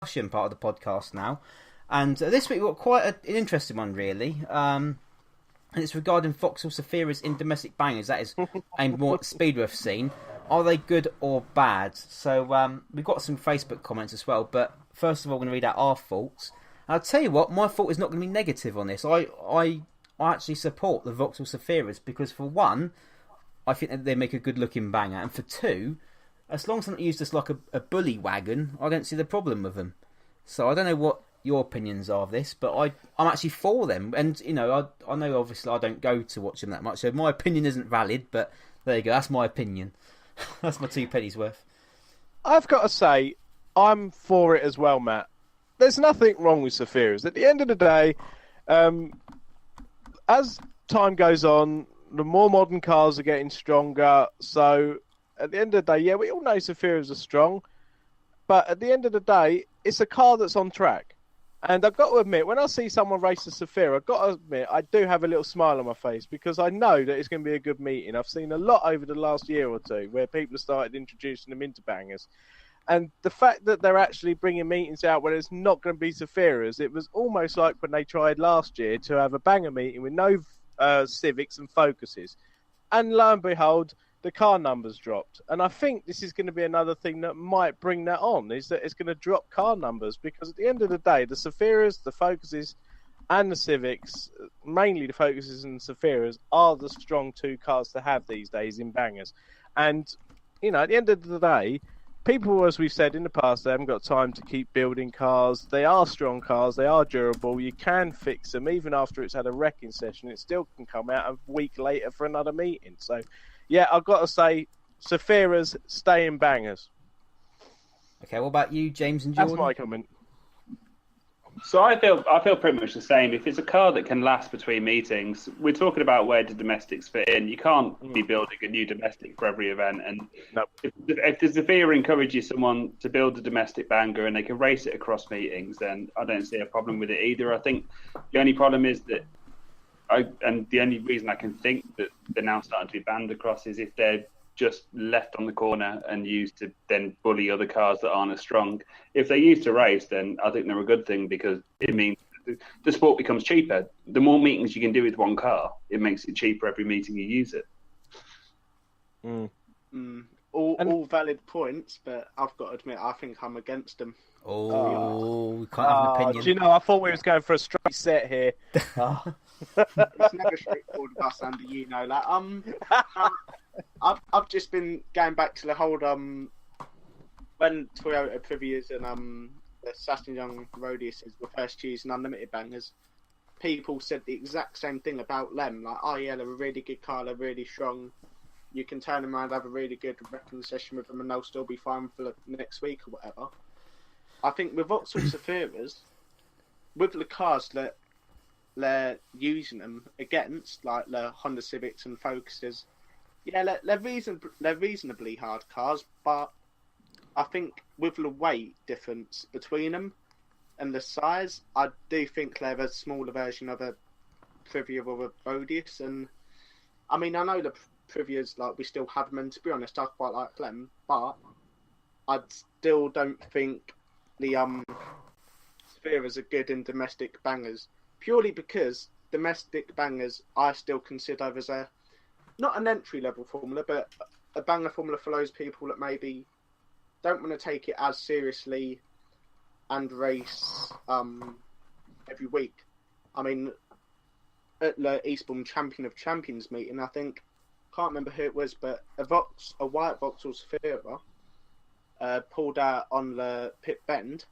discussion part of the podcast now. And this week we've got quite an interesting one, really. And it's regarding Vauxhall Zafira's in domestic bangers. That is aimed more at the speed we've seen. Are they good or bad? So we've got some Facebook comments as well. But first of all, I'm going to read out our thoughts. And I'll tell you what, my thought is not going to be negative on this. I actually support the Vauxhall Zafiras because, for one, I think that they make a good-looking banger. And for two, as long as they're not used as like a bully wagon, I don't see the problem with them. So I don't know what your opinions are of this, but I'm actually for them. And, you know, I know obviously I don't go to watch them that much, so my opinion isn't valid, but there you go, that's my opinion. That's my 2 pennies worth. I've got to say, I'm for it as well, Matt. There's nothing wrong with Zafiras. At the end of the day, as time goes on, the more modern cars are getting stronger. So at the end of the day, yeah, we all know Zafiras are strong. But at the end of the day, it's a car that's on track. And I've got to admit, when I see someone race a Zafira, I've got to admit, I do have a little smile on my face because I know that it's going to be a good meeting. I've seen a lot over the last year or two where people have started introducing them into bangers. And the fact that they're actually bringing meetings out where it's not going to be Zafiras, it was almost like when they tried last year to have a banger meeting with no Civics and Focuses. And lo and behold, the car numbers dropped. And I think this is going to be another thing that might bring that on, is that it's going to drop car numbers because at the end of the day, the Zafiras, the Focuses and the Civics, mainly the Focuses and the Zafiras, are the strong 2 cars to have these days in bangers. And, you know, at the end of the day, people, as we've said in the past, they haven't got time to keep building cars. They are strong cars. They are durable. You can fix them. Even after it's had a wrecking session, it still can come out a week later for another meeting. So, yeah, I've got to say, Zafiras stay in bangers. Okay, what about you, James and Jordan? That's my comment. So I feel pretty much the same. If it's a car that can last between meetings, we're talking about where do domestics fit in. You can't be building a new domestic for every event. And Nope. if the Zafira encourages someone to build a domestic banger and they can race it across meetings, then I don't see a problem with it either. I think the only problem is that, and the only reason I can think that they're now starting to be banned across is if they're just left on the corner and used to then bully other cars that aren't as strong. If they're used to race, then I think they're a good thing because it means the sport becomes cheaper. The more meetings you can do with one car, it makes it cheaper every meeting you use it. All valid points, but I've got to admit, I think I'm against them. We can't have an opinion. Do you know, I thought we was going for a straight set here. It's never straightforward with us, Andy, you know that. I've just been going back to the whole when Toyota Privias and the Sasson Young Rodiuses were first using unlimited bangers. People said the exact same thing about them. Like, oh yeah, they're a really good car, they're really strong. You can turn them around, have a really good wrecking session with them, and they'll still be fine for the next week or whatever. I think with Vauxhall Zafiras, with the cars that they're using them against, like the Honda Civics and Focuses, yeah, they're reasonably hard cars, but I think with the weight difference between them and the size, I do think they're a smaller version of a Privia or a Rodius. And I mean, I know the Privias, like, we still have them, and to be honest, I quite like them, but I still don't think the Zafiras are good in domestic bangers, purely because domestic bangers I still consider as a not an entry-level formula, but a banger formula for those people that maybe don't want to take it as seriously and race every week. I mean, at the Eastbourne Champion of Champions meeting, I think, can't remember who it was, but a white Vauxhall Zafira pulled out on the pit bend,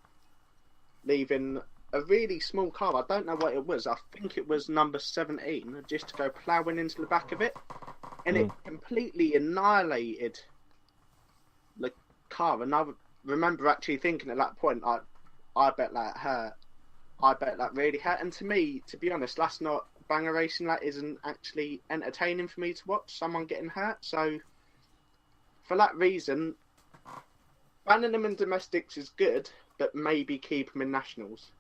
leaving a really small car. I don't know what it was. I think it was number 17, just to go ploughing into the back of it. And it completely annihilated the car. And I remember actually thinking at that point, I bet that hurt. I bet that really hurt. And to me, to be honest, that's not banger racing. That isn't actually entertaining for me to watch someone getting hurt. So for that reason, banning them in domestics is good, but maybe keep them in nationals.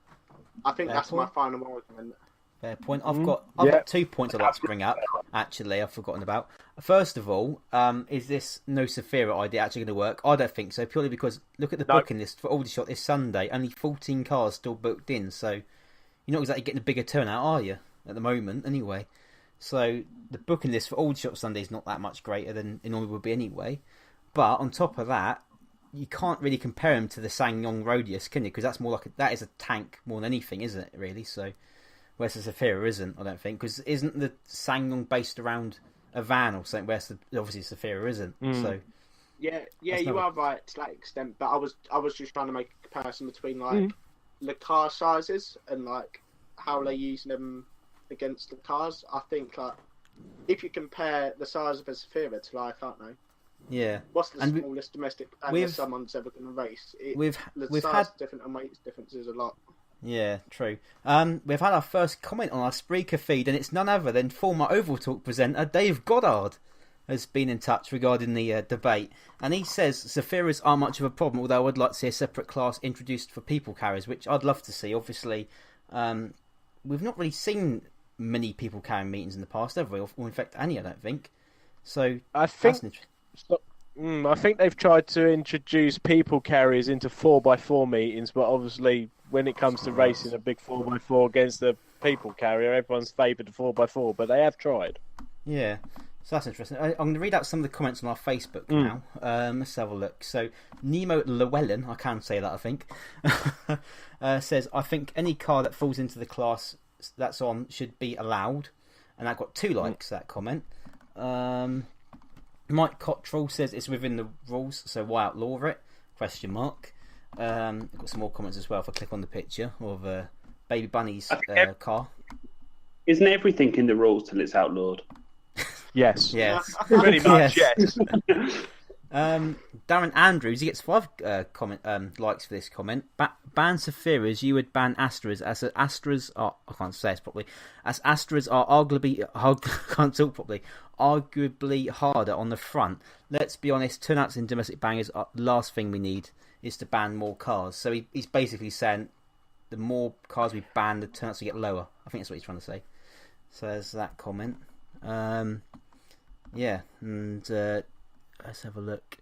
I think that's my final argument. Fair point. I've got 2 points I'd like to bring up. Actually, I've forgotten about. First of all, is this no Zafira idea actually going to work? I don't think so. Purely because look at the booking list for Aldershot this Sunday. Only 14 cars still booked in. So you're not exactly getting a bigger turnout, are you? At the moment, anyway. So the booking list for Aldershot Sunday is not that much greater than it normally would be anyway. But on top of that, you can't really compare them to the SsangYong Rodius, can you? Because that's more like that is a tank more than anything, isn't it? Really. So whereas the Zafira isn't, I don't think, because isn't the SsangYong based around a van or something? Whereas obviously Zafira isn't. So yeah, you are right to that extent. But I was just trying to make a comparison between like the car sizes and like how they're using them against the cars. I think like if you compare the size of a Zafira to like, I don't know. Yeah. What's the smallest domestic banger someone's ever going to race? We've size different and weight differences a lot. Yeah, true. We've had our first comment on our Spreaker feed, and it's none other than former Oval Talk presenter Dave Goddard has been in touch regarding the debate, and he says Zafiras aren't much of a problem, although I would like to see a separate class introduced for people carriers, which I'd love to see. Obviously, we've not really seen many people carrying meetings in the past, have we? Or in fact, any, I don't think. So I think they've tried to introduce people carriers into 4x4 meetings, but obviously when it comes to racing a big 4x4 against the people carrier, everyone's favoured the 4x4, but they have tried. Yeah, so that's interesting. I'm going to read out some of the comments on our Facebook now. Let's have a look. So Nemo Llewellyn, I can say that I think, says, I think any car that falls into the class that's on should be allowed. And that got 2 likes, that comment. Mike Cottrell says it's within the rules, so why outlaw it? Question mark. I've got some more comments as well if I click on the picture of Baby Bunny's car. Isn't everything in the rules till it's outlawed? Yes. Yes. Pretty much, yes. Darren Andrews, he gets 5 likes for this comment. Ban Zafiras, you would ban Astras, as Astras are, I can't say this properly, as Astras are arguably, can't talk properly, arguably harder on the front. Let's be honest, turnouts in domestic bangers are the last thing we need is to ban more cars. So he's basically saying the more cars we ban, the turnouts will get lower. I think that's what he's trying to say. So there's that comment. Yeah, and let's have a look.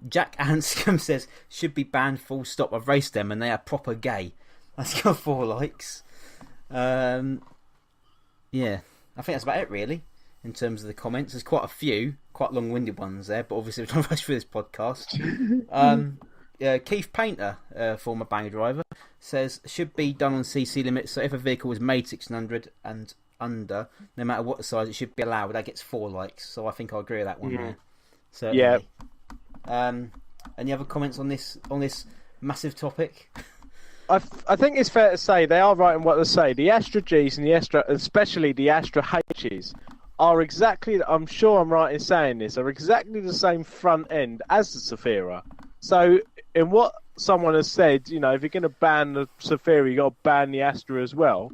Jack Anscombe says, should be banned full stop. I've raced them and they are proper gay. That's got 4 likes. Yeah, I think that's about it really in terms of the comments. There's quite a few, quite long-winded ones there, but obviously we're trying to rush through this podcast. Keith Painter, former banger driver, says, should be done on CC limits, so if a vehicle is made 1600 and under, no matter what the size, it should be allowed. That gets 4 likes, so I think I agree with that one there. Certainly. Yeah. Any other comments on this massive topic? I think it's fair to say they are right in what they say. The Astra Gs and the Astra, especially the Astra Hs, are exactly, I'm sure I'm right in saying this, are exactly the same front end as the Zafira. So, in what someone has said, you know, if you're going to ban the Zafira, you've got to ban the Astra as well.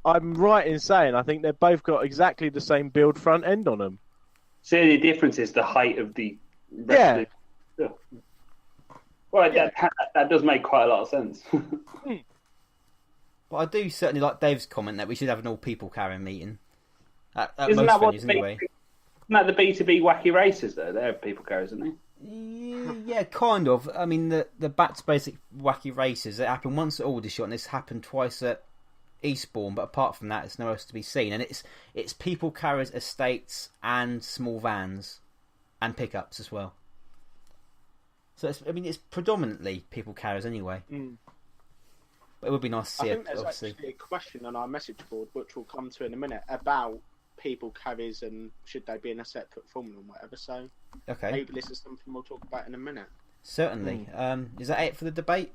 I'm right in saying I think they've both got exactly the same build front end on them. So the difference is the height of the... Yeah. Well, that does make quite a lot of sense. But I do certainly like Dave's comment that we should have an all-people carrying meeting. At Isn't most that what venues, anyway. Isn't that the B2B wacky races, though? They're people carriers, aren't they? Yeah, kind of. I mean, the back to basic wacky races, it happened once at Aldershot and it's happened twice at Eastbourne, but apart from that, it's nowhere else to be seen. And it's people carriers, estates, and small vans, and pickups as well. So it's predominantly people carriers anyway. But it would be nice to see I think it. there's Obviously, actually a question on our message board, which we'll come to in a minute, about people carriers and should they be in a separate formula and whatever. So okay, maybe this is something we'll talk about in a minute. Certainly. Is that it for the debate?